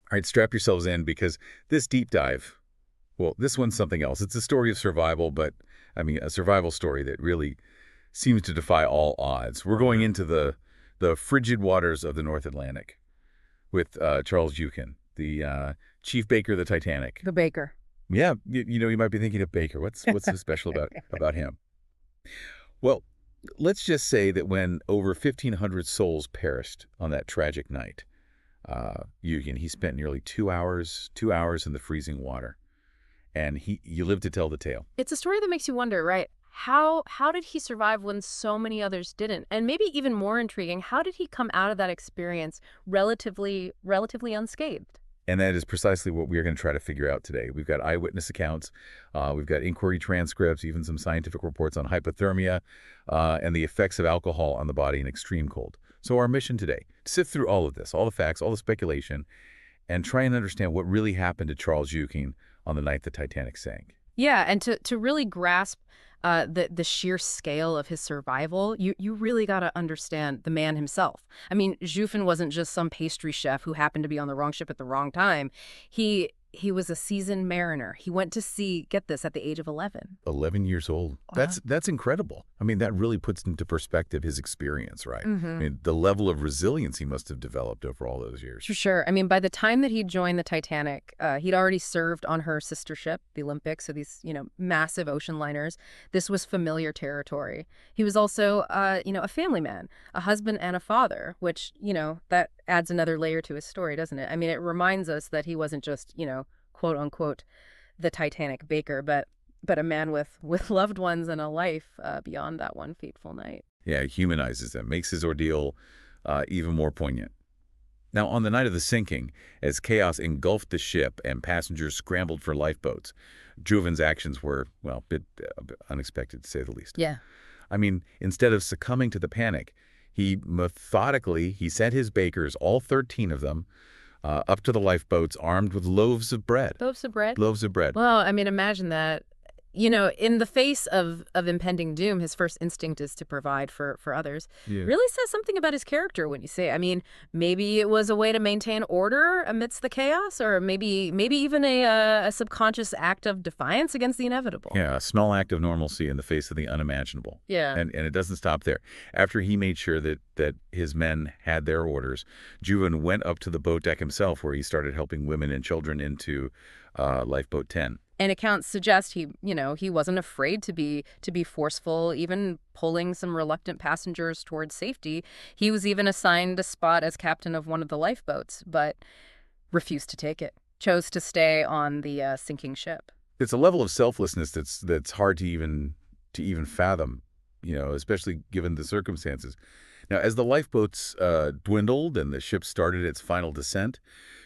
All right, strap yourselves in because this deep dive, well, this one's something else. It's a story of survival, but I mean, a survival story that really seems to defy all odds. We're going into the frigid waters of the North Atlantic with Charles Joughin, the chief baker of the Titanic. The baker. Yeah, you might be thinking of Baker. What's so special about him? Well, let's just say that when over 1,500 souls perished on that tragic night, he spent nearly 2 hours in the freezing water, and you lived to tell the tale. It's a story that makes you wonder, right? How did he survive when so many others didn't? And maybe even more intriguing, how did he come out of that experience relatively unscathed? And that is precisely what we are going to try to figure out today. We've got eyewitness accounts, we've got inquiry transcripts, even some scientific reports on hypothermia, and the effects of alcohol on the body in extreme cold. So our mission today, to sift through all of this, all the facts, all the speculation, and try and understand what really happened to Charles Joughin on the night the Titanic sank. Yeah, and to really grasp the sheer scale of his survival, you really got to understand the man himself. I mean, Joughin wasn't just some pastry chef who happened to be on the wrong ship at the wrong time. He was a seasoned mariner. He went to sea, get this, at the age of 11. 11 years old. Wow. That's incredible. I mean, that really puts into perspective his experience, right? Mm-hmm. I mean, the level of resilience he must have developed over all those years. For sure. I mean, by the time that he joined the Titanic, he'd already served on her sister ship, the Olympic, so these, massive ocean liners. This was familiar territory. He was also, a family man, a husband and a father, which, that adds another layer to his story, doesn't it? I mean, it reminds us that he wasn't just, quote unquote, the Titanic baker, but a man with loved ones and a life beyond that one fateful night. Yeah, it humanizes them, makes his ordeal even more poignant. Now, on the night of the sinking, as chaos engulfed the ship and passengers scrambled for lifeboats, Joughin's actions were, well, a bit unexpected, to say the least. Yeah. I mean, instead of succumbing to the panic, he sent his bakers, all 13 of them, up to the lifeboats armed with loaves of bread. Loaves of bread? Loaves of bread. Well, I mean, imagine that. In the face of impending doom, his first instinct is to provide for others. Yeah. Really says something about his character when you say, I mean, maybe it was a way to maintain order amidst the chaos, or maybe even a subconscious act of defiance against the inevitable. Yeah, a small act of normalcy in the face of the unimaginable. Yeah. And it doesn't stop there. After he made sure that his men had their orders, Joughin went up to the boat deck himself, where he started helping women and children into lifeboat 10. And accounts suggest he wasn't afraid to be forceful, even pulling some reluctant passengers towards safety. He was even assigned a spot as captain of one of the lifeboats, but refused to take it. Chose to stay on the sinking ship. It's a level of selflessness that's hard to even fathom, especially given the circumstances. Now, as the lifeboats dwindled and the ship started its final descent,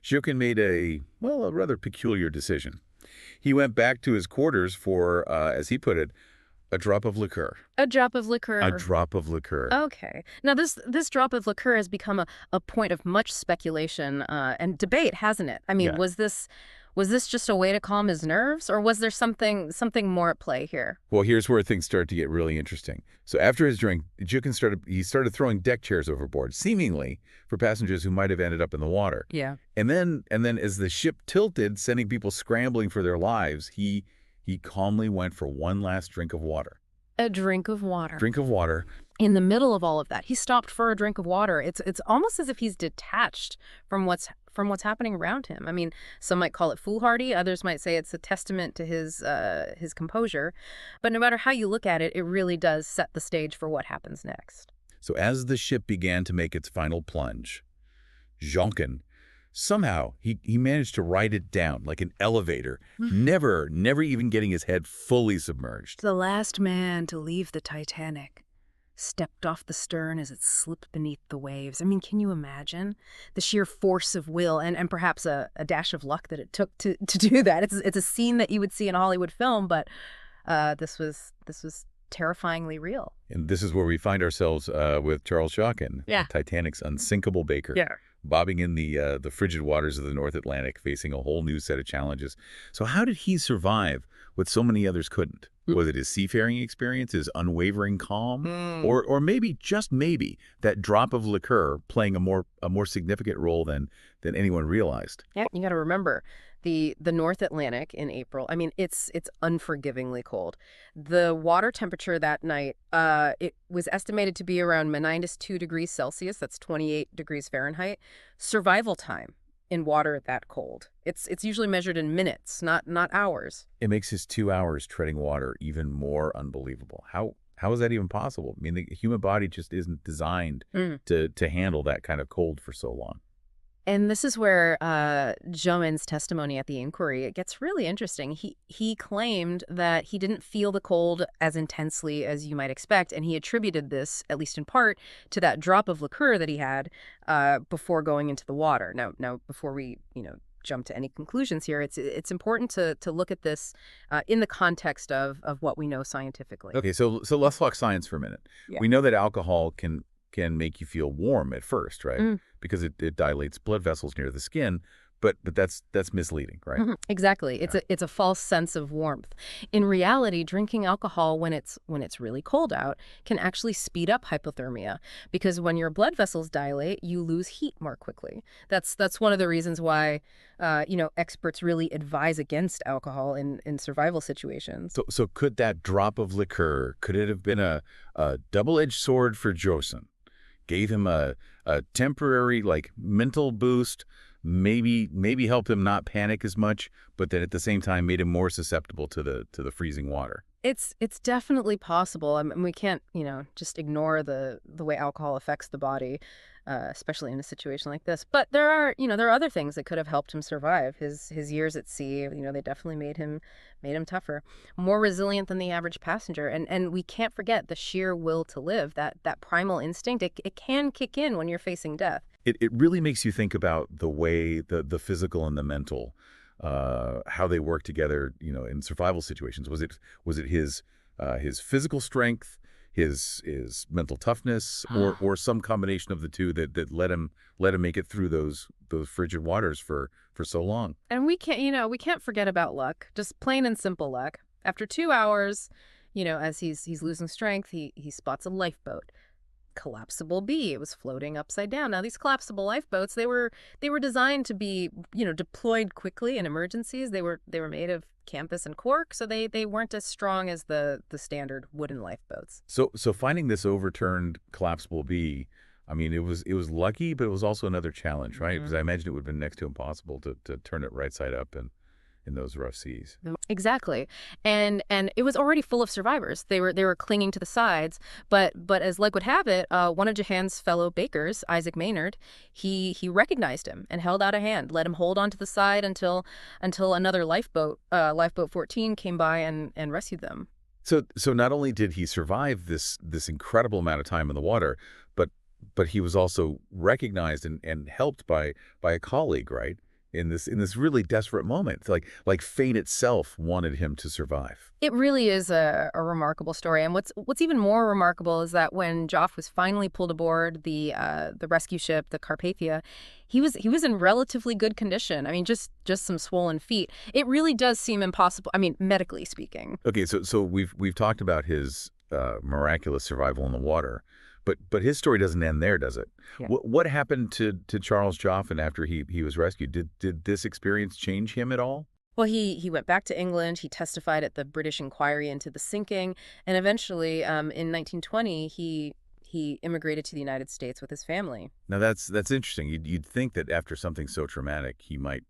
Joughin made a rather peculiar decision. He went back to his quarters for, as he put it, a drop of liqueur. A drop of liqueur. A drop of liqueur. Okay. Now, this drop of liqueur has become a point of much speculation and debate, hasn't it? I mean, Yeah. Was this just a way to calm his nerves, or was there something more at play here? Well, here's where things start to get really interesting. So after his drink, Joughin started throwing deck chairs overboard, seemingly for passengers who might have ended up in the water. Yeah. And then as the ship tilted, sending people scrambling for their lives, he calmly went for one last drink of water. A drink of water. Drink of water. In the middle of all of that, he stopped for a drink of water. It's almost as if he's detached from what's happening around him. I mean, some might call it foolhardy. Others might say it's a testament to his composure. But no matter how you look at it, it really does set the stage for what happens next. So as the ship began to make its final plunge, Joughin, somehow he managed to ride it down like an elevator, never even getting his head fully submerged. The last man to leave the Titanic stepped off the stern as it slipped beneath the waves. I mean, can you imagine the sheer force of will and perhaps a dash of luck that it took to do that? It's a scene that you would see in a Hollywood film, but this was terrifyingly real. And this is where we find ourselves with Charles Joughin, Titanic's unsinkable baker, bobbing in the frigid waters of the North Atlantic, facing a whole new set of challenges. So how did he survive what so many others couldn't? Was it his seafaring experience, his unwavering calm, Mm. or maybe, just maybe, that drop of liqueur playing a more significant role than anyone realized? Yeah, you got to remember the North Atlantic in April. I mean, it's unforgivingly cold. The water temperature that night, it was estimated to be around -2 degrees Celsius. That's 28 degrees Fahrenheit. Survival time in water that cold. It's usually measured in minutes, not hours. It makes his 2 hours treading water even more unbelievable. How is that even possible? I mean, the human body just isn't designed to handle that kind of cold for so long. And this is where Joughin's testimony at the inquiry, it gets really interesting. He claimed that he didn't feel the cold as intensely as you might expect, and he attributed this, at least in part, to that drop of liqueur that he had before going into the water. Now, before we jump to any conclusions here, it's important to look at this in the context of what we know scientifically. Okay, so let's talk science for a minute. Yeah. We know that alcohol can make you feel warm at first, right? Because it dilates blood vessels near the skin, but that's misleading, right? Exactly. Yeah. It's a false sense of warmth. In reality, drinking alcohol when it's really cold out can actually speed up hypothermia because when your blood vessels dilate, you lose heat more quickly. That's one of the reasons why experts really advise against alcohol in survival situations. So could that drop of liqueur, could it have been a double-edged sword for Joseon? Gave him a temporary, like, mental boost, maybe helped him not panic as much, but then at the same time made him more susceptible to the freezing water. It's definitely possible. I mean, we can't, just ignore the way alcohol affects the body, especially in a situation like this. But there are other things that could have helped him survive. His years at sea, they definitely made him tougher, more resilient than the average passenger. And we can't forget the sheer will to live, that primal instinct. It can kick in when you're facing death. It really makes you think about the way the physical and the mental, how they work together, in survival situations. Was it his physical strength, his mental toughness, or some combination of the two that let him make it through those frigid waters for so long? And we can't forget about luck, just plain and simple luck. After 2 hours, as he's losing strength, he spots a lifeboat. Collapsible B. It was floating upside down. Now, these collapsible lifeboats, they were designed to be, deployed quickly in emergencies. They were made of canvas and cork, so they weren't as strong as the standard wooden lifeboats. So finding this overturned collapsible B, I mean, it was lucky, but it was also another challenge, right? Because I imagine it would have been next to impossible to turn it right side up in those rough seas. Exactly. And it was already full of survivors. They were clinging to the sides, but as luck would have it, one of Joughin's fellow bakers, Isaac Maynard, he recognized him and held out a hand, let him hold onto the side until another lifeboat 14 came by and rescued them. So not only did he survive this incredible amount of time in the water, but he was also recognized and helped by a colleague, right? In this really desperate moment. It's like fate itself wanted him to survive. It really is a remarkable story, and what's even more remarkable is that when Joff was finally pulled aboard the rescue ship, the Carpathia, he was in relatively good condition. I mean, just some swollen feet. It really does seem impossible. I mean, medically speaking. Okay, so we've talked about his miraculous survival in the water, but his story doesn't end there, does it? Yeah. What happened to Charles Joughin after he was rescued? Did this experience change him at all? Well, he went back to England. He testified at the British inquiry into the sinking, and eventually, in 1920, he immigrated to the United States with his family. Now that's interesting. You'd think that after something so traumatic, he might,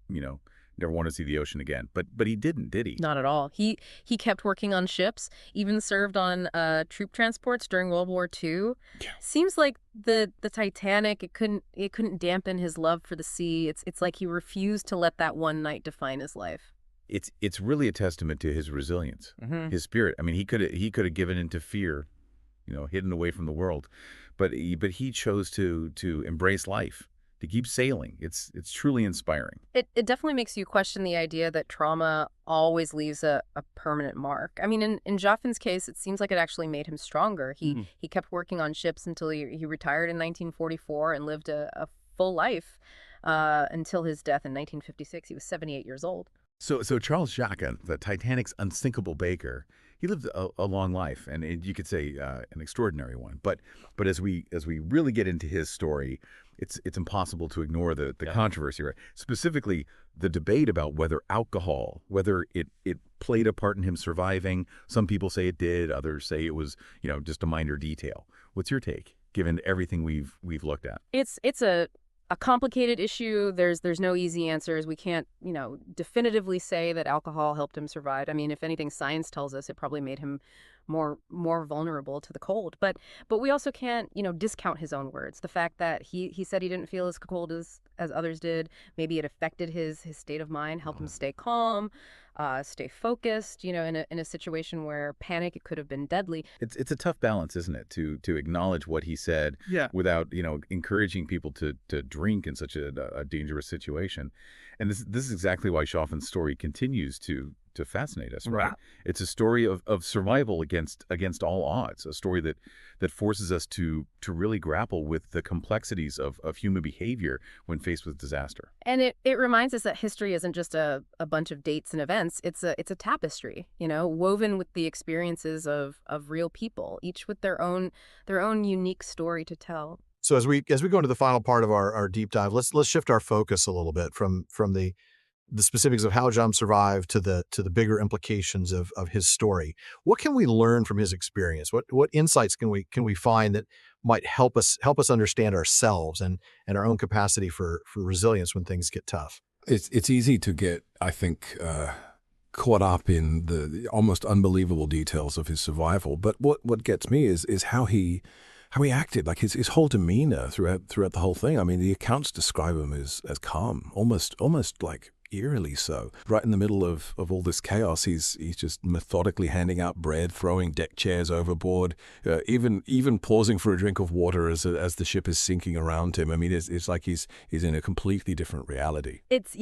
you know, never want to see the ocean again. But he didn't, did he? Not at all. He kept working on ships, even served on troop transports during World War II. Yeah. Seems like the Titanic, it couldn't dampen his love for the sea. It's like he refused to let that one night define his life. It's really a testament to his resilience, his spirit. I mean, he could have given into fear, hidden away from the world, but he chose to embrace life, to keep sailing. It's truly inspiring. It definitely makes you question the idea that trauma always leaves a permanent mark. I mean, in Joughin's case, it seems like it actually made him stronger. He kept working on ships until he retired in 1944 and lived a full life until his death in 1956. He was 78 years old. So Charles Joughin, the Titanic's unsinkable baker, he lived a long life, and you could say an extraordinary one. But as we really get into his story, it's impossible to ignore the Yeah. controversy, right? Specifically, the debate about whether alcohol, whether it played a part in him surviving. Some people say it did, others say it was, just a minor detail. What's your take, given everything we've looked at? It's a complicated issue. There's no easy answers. We can't, definitively say that alcohol helped him survive. I mean, if anything, science tells us it probably made him more vulnerable to the cold. But we also can't, discount his own words. The fact that he said he didn't feel as cold as others did. Maybe it affected his state of mind, helped him stay calm, stay focused, in a situation where panic, it could have been deadly. It's a tough balance, isn't it, to acknowledge what he said Yeah. without encouraging people to drink in such a dangerous situation. And this is exactly why Chauvin's story continues to fascinate us, right? Right. It's a story of survival against all odds, a story that forces us to really grapple with the complexities of human behavior when faced with disaster. And it reminds us that history isn't just a bunch of dates and events. It's a tapestry, woven with the experiences of real people, each with their own unique story to tell. So as we go into the final part of our deep dive, let's shift our focus a little bit from the specifics of how John survived to the bigger implications of his story. What can we learn from his experience? What insights can we find that might help us understand ourselves and our own capacity for resilience when things get tough? It's easy to get, I think, caught up in the almost unbelievable details of his survival. But what gets me is how he acted, like his whole demeanor throughout the whole thing. I mean, the accounts describe him as calm, almost like eerily so. Right in the middle of all this chaos, he's just methodically handing out bread, throwing deck chairs overboard, even pausing for a drink of water as the ship is sinking around him. I mean, it's like he's in a completely different reality. It's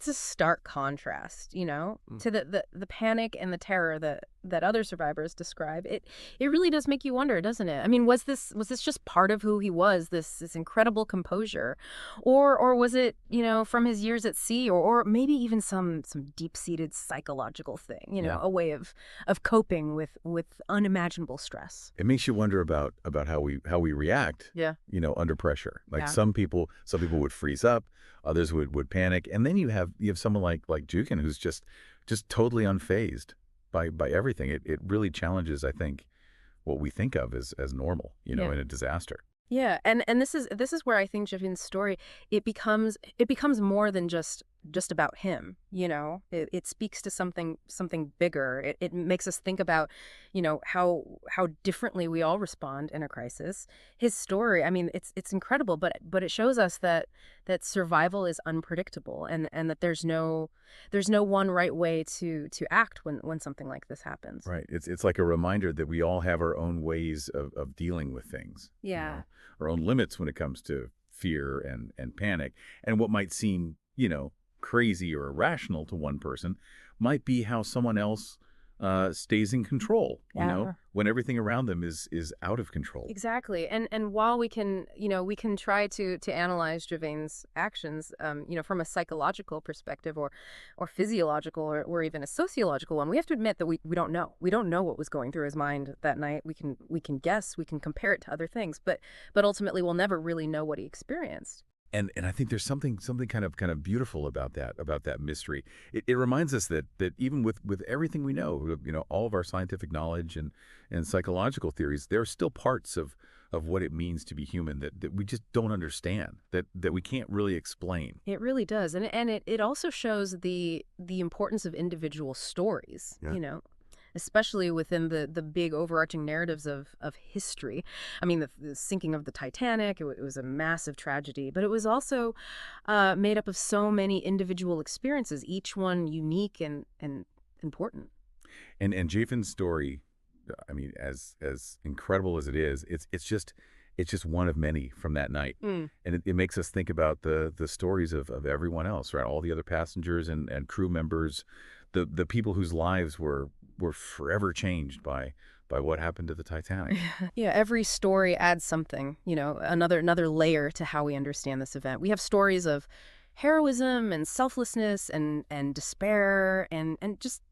a stark contrast, to the panic and the terror that other survivors describe. It really does make you wonder, doesn't it? I mean, was this just part of who he was, this incredible composure, or was it, from his years at sea, or maybe even some deep-seated psychological thing, Yeah. a way of coping with unimaginable stress. It makes you wonder about how we react, Yeah. under pressure. Like Yeah. some people would freeze up, others would panic, and then you have someone like Joughin who's just totally unfazed by everything. It really challenges, I think, what we think of as normal, Yeah. in a disaster. Yeah, and this is where I think Joughin's story, it becomes more than just about him. It speaks to something bigger. It makes us think about, how differently we all respond in a crisis. His story, I mean, it's incredible, but it shows us that survival is unpredictable, and that there's no one right way to act when something like this happens. Right. It's like a reminder that we all have our own ways of dealing with things. Yeah. Our own limits when it comes to fear and panic. And what might seem, crazy or irrational to one person might be how someone else stays in control, Yeah. when everything around them is out of control. Exactly. And while we can try to analyze Joughin's actions, from a psychological perspective or physiological or even a sociological one, we have to admit that we don't know. We don't know what was going through his mind that night. We can guess, we can compare it to other things, but ultimately we'll never really know what he experienced. And I think there's something kind of beautiful about that mystery. It reminds us that even with everything we know, all of our scientific knowledge and psychological theories, there are still parts of what it means to be human that we just don't understand, that we can't really explain. It really does. And it also shows the importance of individual stories, Yeah. Especially within the big overarching narratives of history. I mean, the sinking of the Titanic, it was a massive tragedy, but it was also made up of so many individual experiences, each one unique and important. And Joughin's story, I mean, as incredible as it is, it's just one of many from that night. Mm. And it makes us think about the stories of everyone else, right? All the other passengers and crew members, the people whose lives were forever changed by what happened to the Titanic. Yeah, every story adds something, another layer to how we understand this event. We have stories of heroism and selflessness and despair and just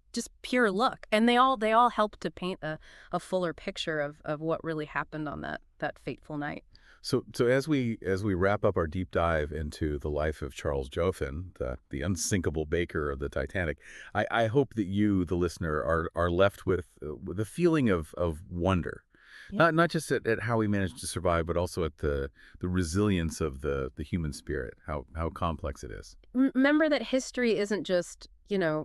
pure luck. And they all help to paint a fuller picture of what really happened on that fateful night. So as we wrap up our deep dive into the life of Charles Joughin, the unsinkable baker of the Titanic, I hope that you, the listener, are left with a feeling of wonder. Yeah. Not just at how he managed to survive, but also at the resilience of the human spirit, how complex it is. Remember that history isn't just,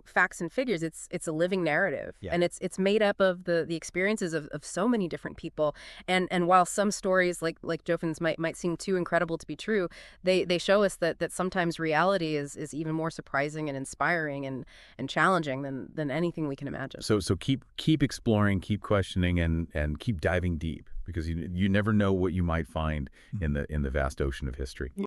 facts and figures. It's a living narrative. Yeah. And it's made up of the experiences of so many different people. And while some stories like Joughin's might seem too incredible to be true, they show us that sometimes reality is even more surprising and inspiring and challenging than anything we can imagine. So keep exploring, keep questioning, and keep diving deep, because you never know what you might find in the vast ocean of history.